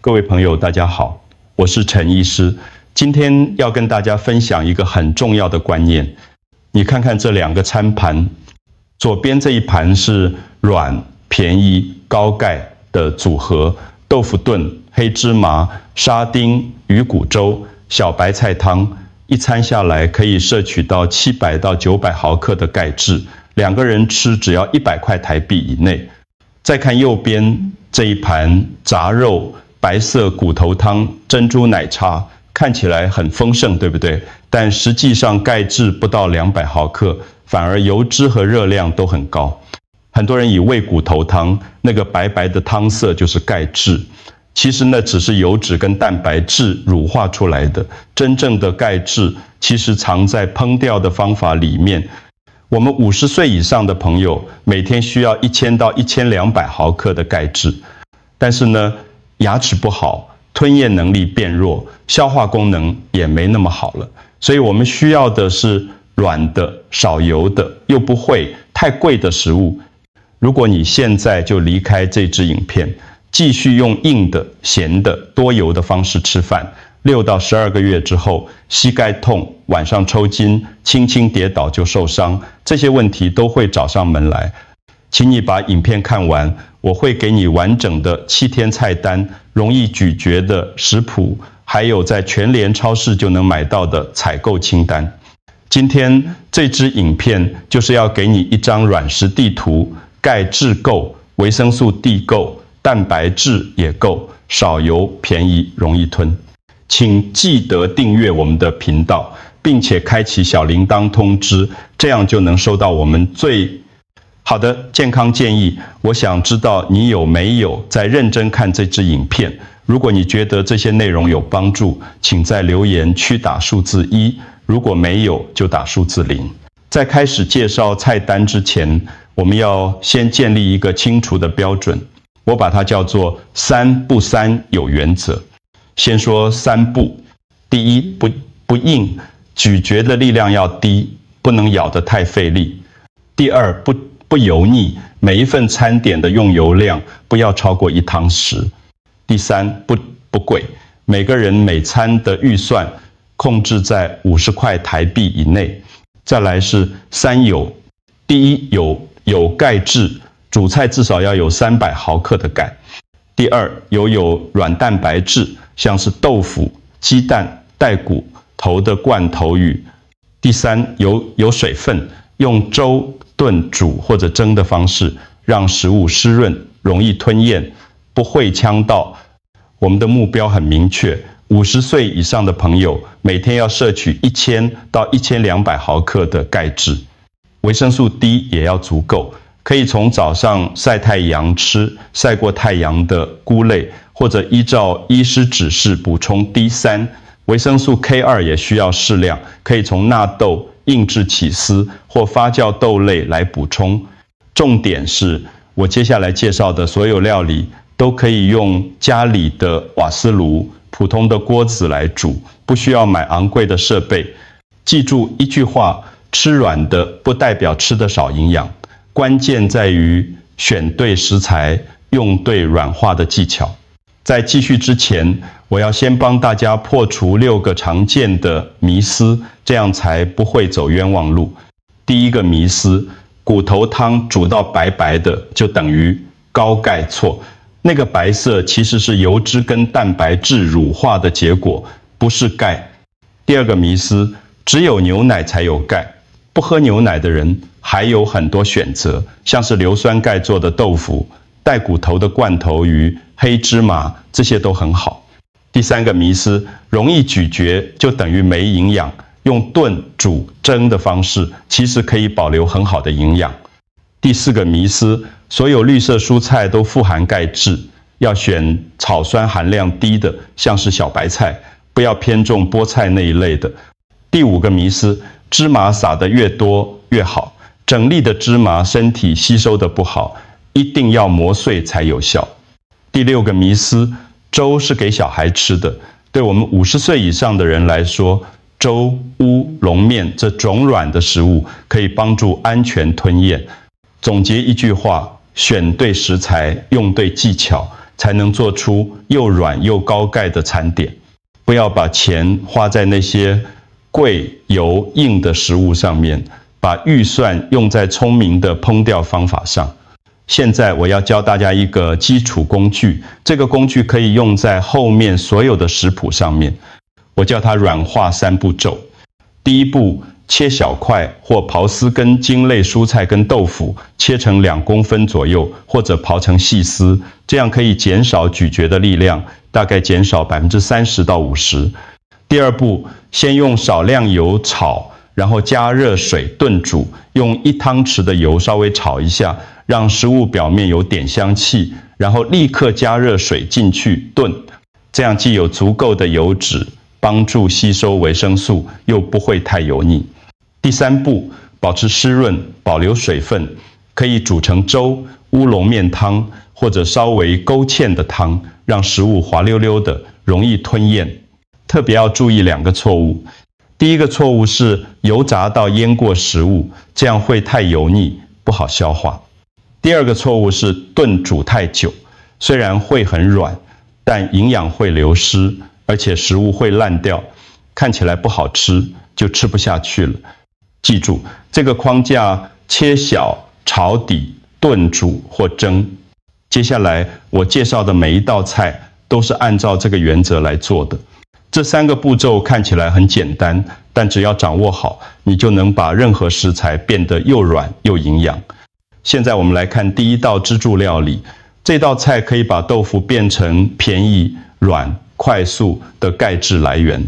各位朋友，大家好，我是陈医师。今天要跟大家分享一个很重要的观念。你看看这两个餐盘，左边这一盘是软、便宜、高钙的组合，豆腐炖、黑芝麻、沙丁、鱼骨粥、小白菜汤，一餐下来可以摄取到700到900毫克的钙质，两个人吃只要100块台币以内。再看右边这一盘杂肉、白色骨头汤、珍珠奶茶，看起来很丰盛，对不对？但实际上钙质不到200毫克，反而油脂和热量都很高。很多人以为骨头汤那个白白的汤色就是钙质，其实那只是油脂跟蛋白质乳化出来的，真正的钙质其实藏在烹调的方法里面。我们50岁以上的朋友每天需要1000到1200毫克的钙质，但是呢，牙齿不好，吞咽能力变弱，消化功能也没那么好了，所以我们需要的是软的、少油的，又不会太贵的食物。如果你现在就离开这支影片，继续用硬的、咸的、多油的方式吃饭，6到12个月之后，膝盖痛、晚上抽筋、轻轻跌倒就受伤，这些问题都会找上门来。请你把影片看完，我会给你完整的7天菜单、容易咀嚼的食谱，还有在全联超市就能买到的采购清单。今天这支影片就是要给你一张软食地图，钙质够，维生素 D 够，蛋白质也够，少油、便宜、容易吞。请记得订阅我们的频道，并且开启小铃铛通知，这样就能收到我们最好的健康建议。我想知道你有没有在认真看这支影片。如果你觉得这些内容有帮助，请在留言区打数字1，如果没有就打数字0。在开始介绍菜单之前，我们要先建立一个清楚的标准，我把它叫做3不3有原则。先说3不：第一，不硬，咀嚼的力量要低，不能咬得太费力；第二，不油腻，每一份餐点的用油量不要超过1汤匙；第三，不贵，每个人每餐的预算控制在50块台币以内。再来是3有：第一，有钙质，主菜至少要有300毫克的钙；第二，有软蛋白质，像是豆腐、鸡蛋、带骨头的罐头鱼；第三，有水分，用粥、炖、煮或者蒸的方式，让食物湿润，容易吞咽，不会呛到。我们的目标很明确，50岁以上的朋友每天要摄取1000到1200毫克的钙质，维生素 D 也要足够。可以从早上晒太阳吃晒过太阳的菇类，或者依照医师指示补充 D3， 维生素 K2 也需要适量，可以从纳豆、硬质起司或发酵豆类来补充。重点是我接下来介绍的所有料理都可以用家里的瓦斯炉、普通的锅子来煮，不需要买昂贵的设备。记住一句话，吃软的不代表吃得少营养，关键在于选对食材，用对软化的技巧。在继续之前，我要先帮大家破除6个常见的迷思，这样才不会走冤枉路。第一个迷思，骨头汤煮到白白的就等于高钙，错。那个白色其实是油脂跟蛋白质乳化的结果，不是钙。第二个迷思，只有牛奶才有钙，不喝牛奶的人还有很多选择，像是硫酸钙做的豆腐、带骨头的罐头鱼、黑芝麻，这些都很好。第三个迷思，容易咀嚼就等于没营养，用炖、煮、蒸的方式其实可以保留很好的营养。第四个迷思，所有绿色蔬菜都富含钙质，要选草酸含量低的，像是小白菜，不要偏重菠菜那一类的。第五个迷思，芝麻撒得越多越好，整粒的芝麻身体吸收的不好，一定要磨碎才有效。第六个迷思，粥是给小孩吃的，对我们50岁以上的人来说，粥、乌龙面这种软的食物可以帮助安全吞咽。总结一句话，选对食材，用对技巧，才能做出又软又高钙的餐点。不要把钱花在那些贵、油、硬的食物上面，把预算用在聪明的烹调方法上。现在我要教大家一个基础工具，这个工具可以用在后面所有的食谱上面。我叫它软化3步骤。第一步，切小块或刨丝根茎类蔬菜跟豆腐，切成2公分左右，或者刨成细丝，这样可以减少咀嚼的力量，大概减少30%到50%。第二步，先用少量油炒，然后加热水炖煮，用1汤匙的油稍微炒一下，让食物表面有点香气，然后立刻加热水进去炖，这样既有足够的油脂，帮助吸收维生素，又不会太油腻。第3步，保持湿润，保留水分，可以煮成粥、乌龙面汤，或者稍微勾芡的汤，让食物滑溜溜的，容易吞咽。特别要注意2个错误。第一个错误是油炸到腌过食物，这样会太油腻，不好消化。第二个错误是炖煮太久，虽然会很软，但营养会流失，而且食物会烂掉，看起来不好吃，就吃不下去了。记住，这个框架切小、炒底、炖煮或蒸。接下来我介绍的每一道菜都是按照这个原则来做的。这3个步骤看起来很简单，但只要掌握好，你就能把任何食材变得又软又营养。现在我们来看第一道支柱料理。这道菜可以把豆腐变成便宜、软、快速的钙质来源。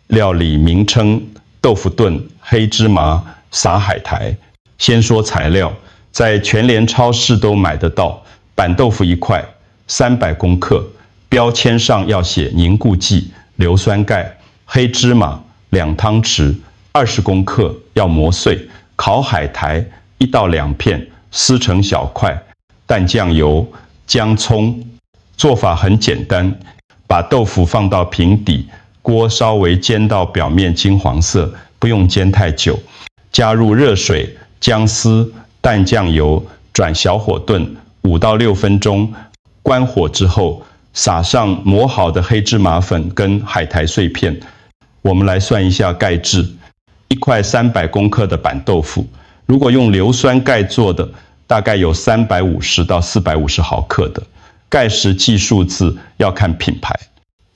料理名称：豆腐炖黑芝麻撒海苔。先说材料，在全联超市都买得到。板豆腐1块，300公克，标签上要写凝固剂、硫酸钙。黑芝麻2汤匙，20公克，要磨碎。烤海苔1到2片，撕成小块。淡酱油、姜葱。做法很简单，把豆腐放到平底，锅稍微煎到表面金黄色，不用煎太久。加入热水、姜丝、淡酱油，转小火炖5到6分钟。关火之后，撒上磨好的黑芝麻粉跟海苔碎片。我们来算一下钙质。1块300公克的板豆腐，如果用硫酸钙做的，大概有350到450毫克的。钙实际数字要看品牌。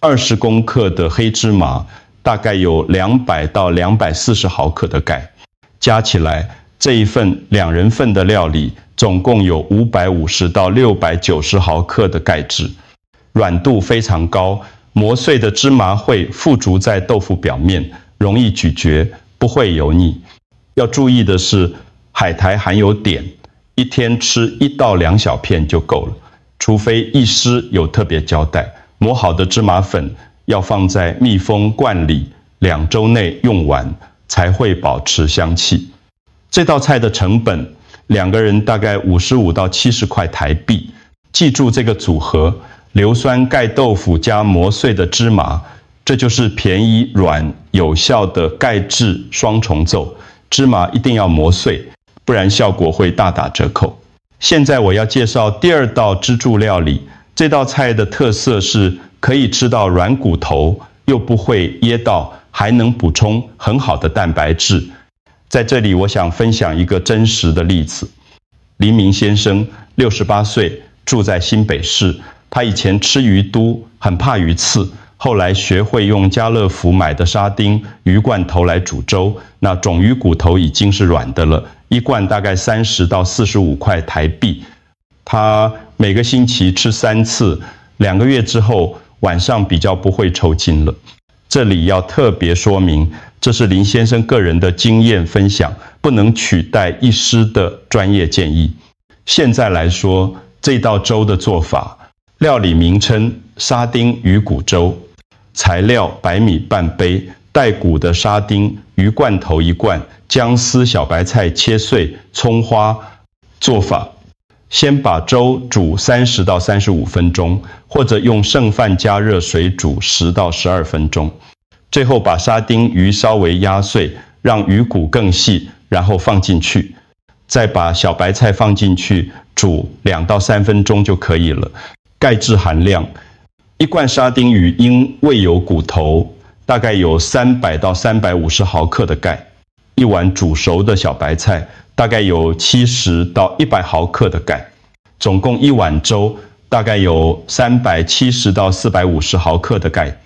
20公克的黑芝麻，大概有200到240毫克的钙。加起来，这一份2人份的料理，总共有550到690毫克的钙质。软度非常高，磨碎的芝麻会附着在豆腐表面，容易咀嚼，不会油腻。要注意的是，海苔含有碘，一天吃1到2小片就够了，除非医师有特别交代。磨好的芝麻粉要放在密封罐里，2周内用完，才会保持香气。这道菜的成本，2个人大概55到70块台币。记住这个组合：硫酸钙豆腐加磨碎的芝麻，这就是便宜、软、有效的钙质双重奏。芝麻一定要磨碎，不然效果会大打折扣。现在我要介绍第2道支柱料理。这道菜的特色是可以吃到软骨头，又不会噎到，还能补充很好的蛋白质。在这里，我想分享一个真实的例子。黎明先生68岁，住在新北市。他以前吃鱼都很怕鱼刺，后来学会用家乐福买的沙丁鱼罐头来煮粥。那种鱼骨头已经是软的了，一罐大概30到45块台币。他每个星期吃3次，2个月之后晚上比较不会抽筋了。这里要特别说明，这是林先生个人的经验分享，不能取代医师的专业建议。现在来说，这道粥的做法。料理名称：沙丁鱼骨粥。材料：白米半杯，带骨的沙丁，鱼罐头1罐，姜丝、小白菜切碎，葱花。做法：先把粥煮30到35分钟，或者用剩饭加热水煮10到12分钟。最后把沙丁鱼稍微压碎，让鱼骨更细，然后放进去。再把小白菜放进去，煮2到3分钟就可以了。钙质含量，一罐沙丁鱼因未有骨头，大概有300到350毫克的钙；一碗煮熟的小白菜，大概有70到100毫克的钙。总共一碗粥，大概有370到450毫克的钙。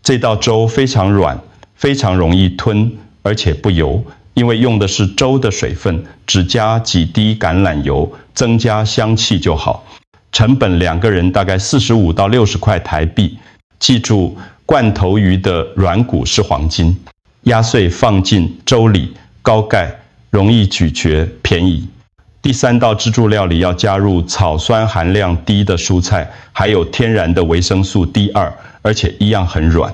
这道粥非常软，非常容易吞，而且不油，因为用的是粥的水分，只加几滴橄榄油，增加香气就好。成本2个人大概45到60块台币。记住，罐头鱼的软骨是黄金，压碎放进粥里，高钙，容易咀嚼，便宜。第3道自助料理要加入草酸含量低的蔬菜，还有天然的维生素 D2， 而且一样很软。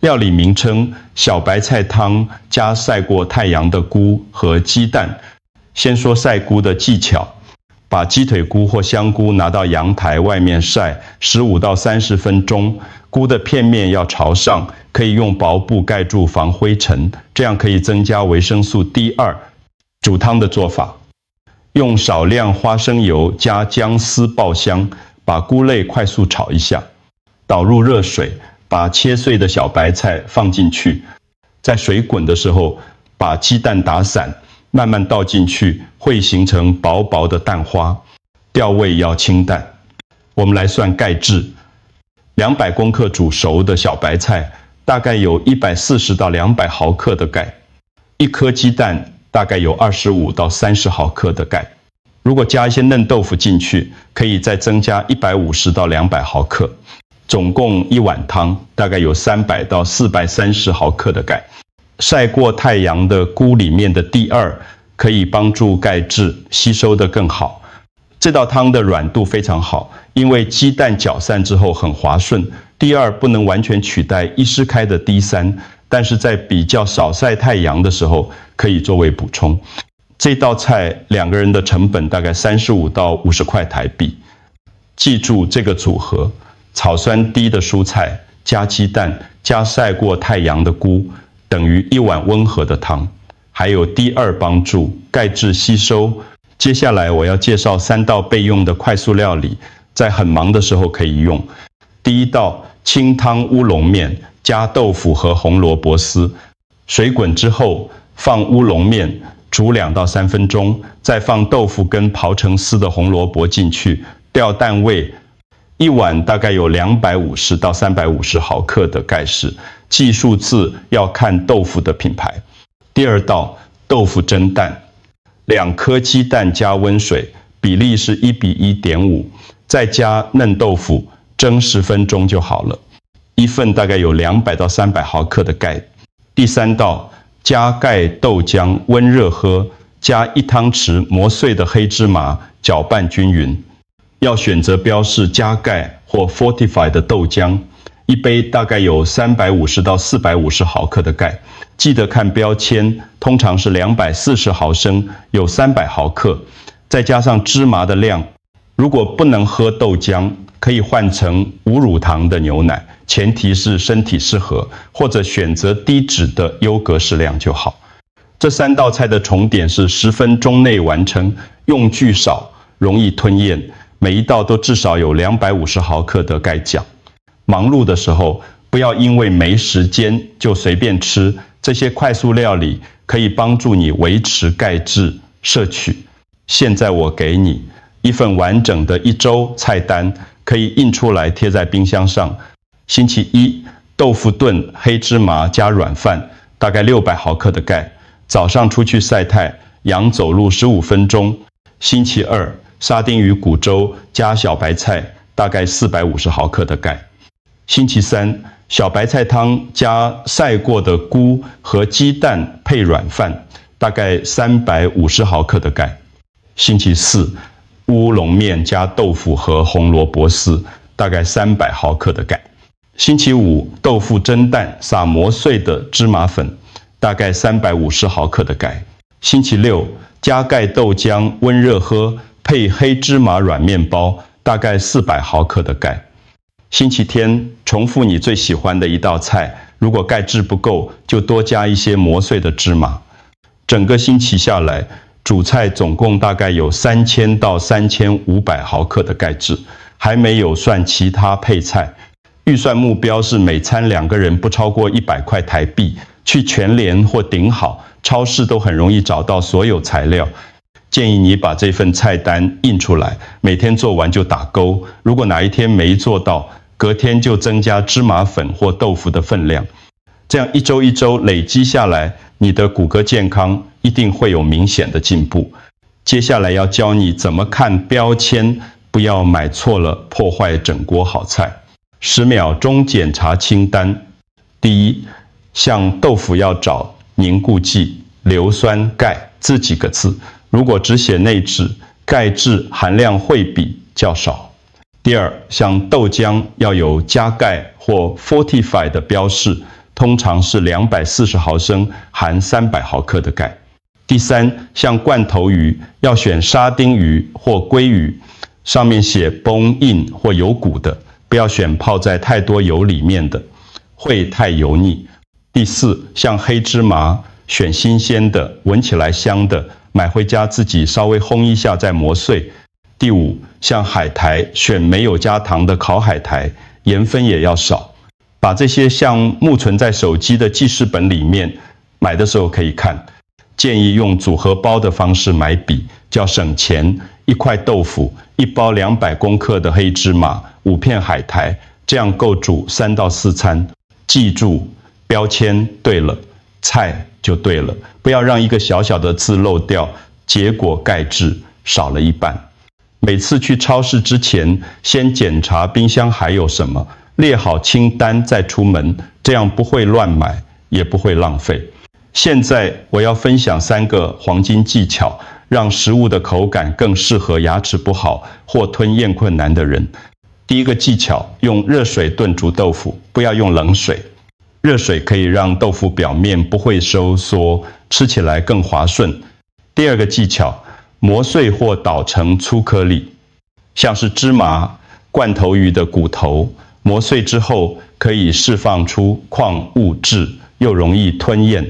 料理名称：小白菜汤加晒过太阳的菇和鸡蛋。先说晒菇的技巧，把鸡腿菇或香菇拿到阳台外面晒15到30分钟，菇的片面要朝上，可以用薄布盖住防灰尘，这样可以增加维生素 D2。煮汤的做法：用少量花生油加姜丝爆香，把菇类快速炒一下，倒入热水，把切碎的小白菜放进去，在水滚的时候把鸡蛋打散，慢慢倒进去，会形成薄薄的蛋花，调味要清淡。我们来算钙质：200公克煮熟的小白菜大概有140到200毫克的钙，一颗鸡蛋大概有25到30毫克的钙。如果加一些嫩豆腐进去，可以再增加150到200毫克。总共一碗汤大概有300到430毫克的钙。晒过太阳的菇里面的D2可以帮助钙质吸收得更好。这道汤的软度非常好，因为鸡蛋搅散之后很滑顺。D2不能完全取代医师开的 D3，但是在比较少晒太阳的时候可以作为补充。这道菜2个人的成本大概35到50块台币。记住这个组合：草酸低的蔬菜加鸡蛋加晒过太阳的菇，等于一碗温和的汤，还有D2帮助钙质吸收。接下来我要介绍3道备用的快速料理，在很忙的时候可以用。第1道清汤乌龙面，加豆腐和红萝卜丝，水滚之后放乌龙面煮2到3分钟，再放豆腐跟刨成丝的红萝卜进去，调蛋味。一碗大概有250到350毫克的钙质，记数字要看豆腐的品牌。第2道豆腐蒸蛋，2颗鸡蛋加温水，比例是1:1.5，再加嫩豆腐蒸10分钟就好了。一份大概有200到300毫克的钙。第3道加钙豆浆温热喝，加1汤匙磨碎的黑芝麻，搅拌均匀。要选择标示加钙或 Fortify 的豆浆，一杯大概有350到450毫克的钙，记得看标签，通常是240毫升，有300毫克，再加上芝麻的量。如果不能喝豆浆，可以换成无乳糖的牛奶，前提是身体适合，或者选择低脂的优格适量就好。这3道菜的重点是10分钟内完成，用具少，容易吞咽。每一道都至少有250毫克的钙钾。忙碌的时候，不要因为没时间就随便吃，这些快速料理可以帮助你维持钙质摄取。现在我给你一份完整的1周菜单，可以印出来贴在冰箱上。星期一，豆腐炖黑芝麻加软饭，大概600毫克的钙。早上出去晒太阳走路15分钟。星期二，沙丁鱼骨粥加小白菜，大概450毫克的钙。星期三，小白菜汤加晒过的菇和鸡蛋配软饭，大概350毫克的钙。星期四，乌龙面加豆腐和红萝卜丝，大概300毫克的钙。星期五，豆腐蒸蛋撒磨碎的芝麻粉，大概350毫克的钙。星期六，加钙豆浆温热喝，配黑芝麻软面包，大概400毫克的钙。星期天，重复你最喜欢的一道菜，如果钙质不够，就多加一些磨碎的芝麻。整个星期下来，主菜总共大概有3000到3500毫克的钙质。还没有算其他配菜。预算目标是每餐2个人不超过100块台币。去全联或顶好，超市都很容易找到所有材料。建议你把这份菜单印出来，每天做完就打勾。如果哪一天没做到，隔天就增加芝麻粉或豆腐的分量。这样一周一周累积下来，你的骨骼健康一定会有明显的进步。接下来要教你怎么看标签，不要买错了，破坏整锅好菜。10秒钟检查清单。第一，像豆腐要找凝固剂、硫酸钙这几个字，如果只写内酯，钙质含量会比较少。第二，像豆浆要有加钙或 fortify 的标示，通常是240毫升含300毫克的钙。第三，像罐头鱼要选沙丁鱼或鲑鱼，上面写 bone in 或有骨的，不要选泡在太多油里面的，会太油腻。第四，像黑芝麻，选新鲜的，闻起来香的，买回家自己稍微烘一下再磨碎。第五，像海苔，选没有加糖的烤海苔，盐分也要少。把这些项目存在手机的记事本里面，买的时候可以看。建议用组合包的方式买比较省钱，1块豆腐，1包200公克的黑芝麻，5片海苔，这样够煮3到4餐。记住，标签对了，菜就对了，不要让一个小小的字漏掉，结果钙质少了一半。每次去超市之前，先检查冰箱还有什么，列好清单再出门，这样不会乱买，也不会浪费。现在我要分享3个黄金技巧，让食物的口感更适合牙齿不好或吞咽困难的人。第一个技巧，用热水炖煮豆腐，不要用冷水。热水可以让豆腐表面不会收缩，吃起来更滑顺。第二个技巧，磨碎或捣成粗颗粒，像是芝麻、罐头鱼的骨头，磨碎之后可以释放出矿物质，又容易吞咽。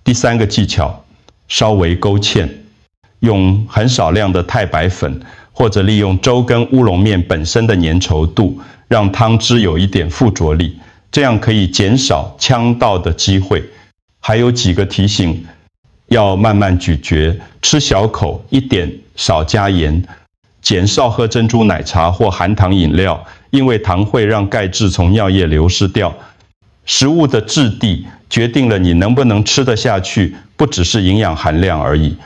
第三个技巧，稍微勾芡，用很少量的太白粉，或者利用粥跟乌龙面本身的粘稠度，让汤汁有一点附着力，这样可以减少呛到的机会。还有几个提醒，要慢慢咀嚼，吃小口，一点少加盐，减少喝珍珠奶茶或含糖饮料，因为糖会让钙质从尿液流失掉。食物的质地决定了你能不能吃得下去，不只是营养含量而已。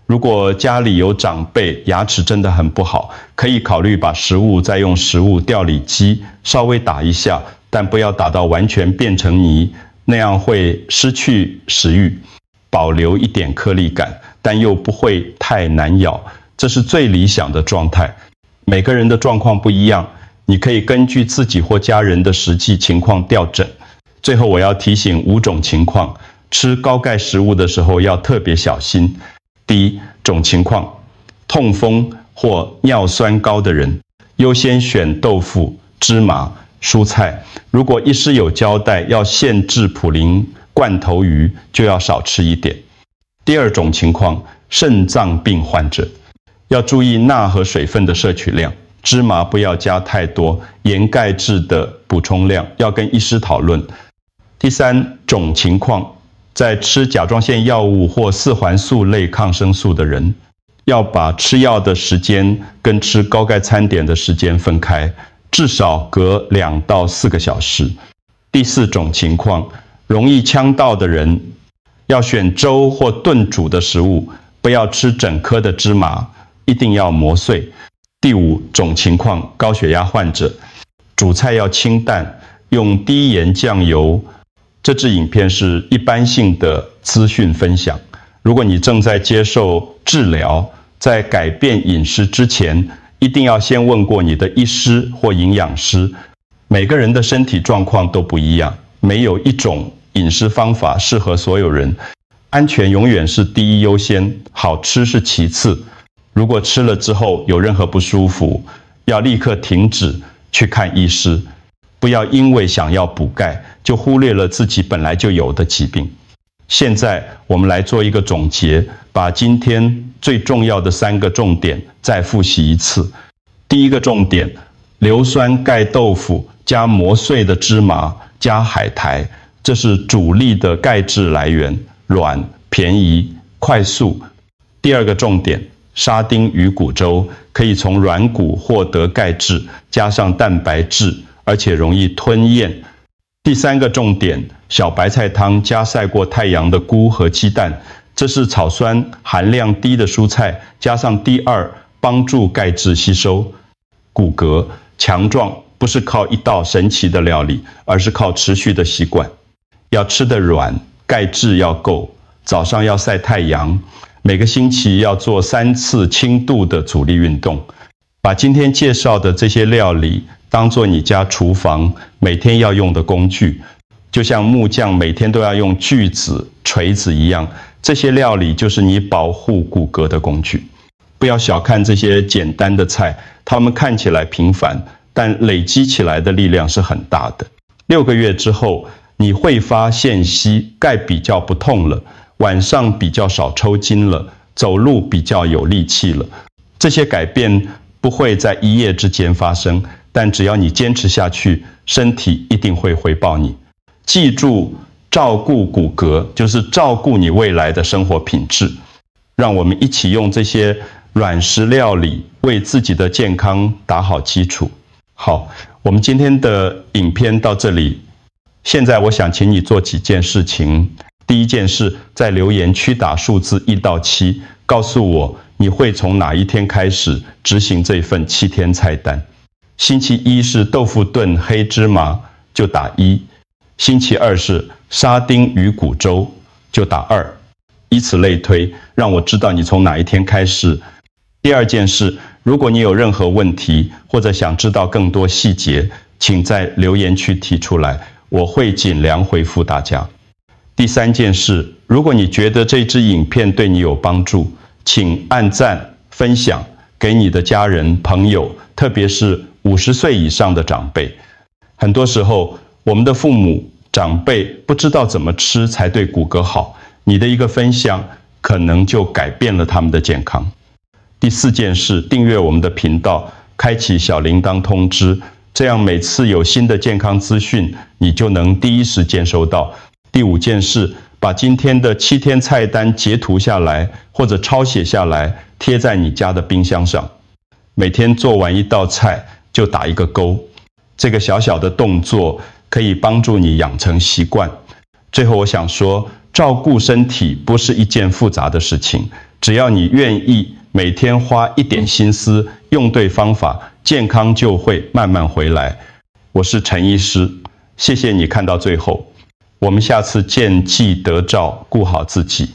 如果家里有长辈牙齿真的很不好，可以考虑把食物再用食物调理机稍微打一下，但不要打到完全变成泥，那样会失去食欲，保留一点颗粒感，但又不会太难咬，这是最理想的状态。每个人的状况不一样，你可以根据自己或家人的实际情况调整。最后我要提醒5种情况，吃高钙食物的时候要特别小心。第一种情况，痛风或尿酸高的人，优先选豆腐、芝麻、蔬菜。如果医师有交代要限制普林罐头鱼，就要少吃一点。第二种情况，肾脏病患者，要注意钠和水分的摄取量，芝麻不要加太多，盐钙质的补充量要跟医师讨论。第三种情况，在吃甲状腺药物或4环素类抗生素的人，要把吃药的时间跟吃高钙餐点的时间分开，至少隔2到4个小时。第四种情况，容易呛到的人，要选粥或炖煮的食物，不要吃整颗的芝麻，一定要磨碎。第5种情况，高血压患者，煮菜要清淡，用低盐酱油。这支影片是一般性的资讯分享。如果你正在接受治疗，在改变饮食之前，一定要先问过你的医师或营养师。每个人的身体状况都不一样，没有一种饮食方法适合所有人。安全永远是第一优先，好吃是其次。如果吃了之后有任何不舒服，要立刻停止，去看医师。不要因为想要补钙，就忽略了自己本来就有的疾病。现在我们来做一个总结，把今天最重要的3个重点再复习一次。第一个重点，硫酸钙豆腐加磨碎的芝麻加海苔，这是主力的钙质来源，软、便宜、快速。第二个重点，沙丁鱼骨粥可以从软骨获得钙质，加上蛋白质，而且容易吞咽。第三个重点，小白菜汤加晒过太阳的菇和鸡蛋，这是草酸含量低的蔬菜，加上第二，帮助钙质吸收。骨骼强壮不是靠一道神奇的料理，而是靠持续的习惯。要吃得软，钙质要够，早上要晒太阳，每个星期要做3次轻度的阻力运动。把今天介绍的这些料理当作你家厨房每天要用的工具，就像木匠每天都要用锯子、锤子一样，这些料理就是你保护骨骼的工具。不要小看这些简单的菜，它们看起来平凡，但累积起来的力量是很大的。6个月之后，你会发现钙比较不痛了，晚上比较少抽筋了，走路比较有力气了。这些改变不会在一夜之间发生，但只要你坚持下去，身体一定会回报你。记住，照顾骨骼就是照顾你未来的生活品质。让我们一起用这些软食料理为自己的健康打好基础。好，我们今天的影片到这里。现在我想请你做几件事情。第一件事，在留言区打数字1到7，告诉我你会从哪一天开始执行这份7天菜单。星期1是豆腐炖黑芝麻，就打1；星期2是沙丁鱼骨粥，就打2，以此类推，让我知道你从哪一天开始。第二件事，如果你有任何问题，或者想知道更多细节，请在留言区提出来，我会尽量回复大家。第三件事，如果你觉得这支影片对你有帮助，请按赞、分享给你的家人、朋友，特别是50岁以上的长辈。很多时候，我们的父母、长辈不知道怎么吃才对骨骼好，你的一个分享可能就改变了他们的健康。第四件事，订阅我们的频道，开启小铃铛通知，这样每次有新的健康资讯，你就能第一时间收到。第五件事，把今天的7天菜单截图下来，或者抄写下来，贴在你家的冰箱上。每天做完一道菜就打一个勾，这个小小的动作可以帮助你养成习惯。最后我想说，照顾身体不是一件复杂的事情，只要你愿意每天花一点心思，用对方法，健康就会慢慢回来。我是陈医师，谢谢你看到最后。我们下次见，记得照顾好自己。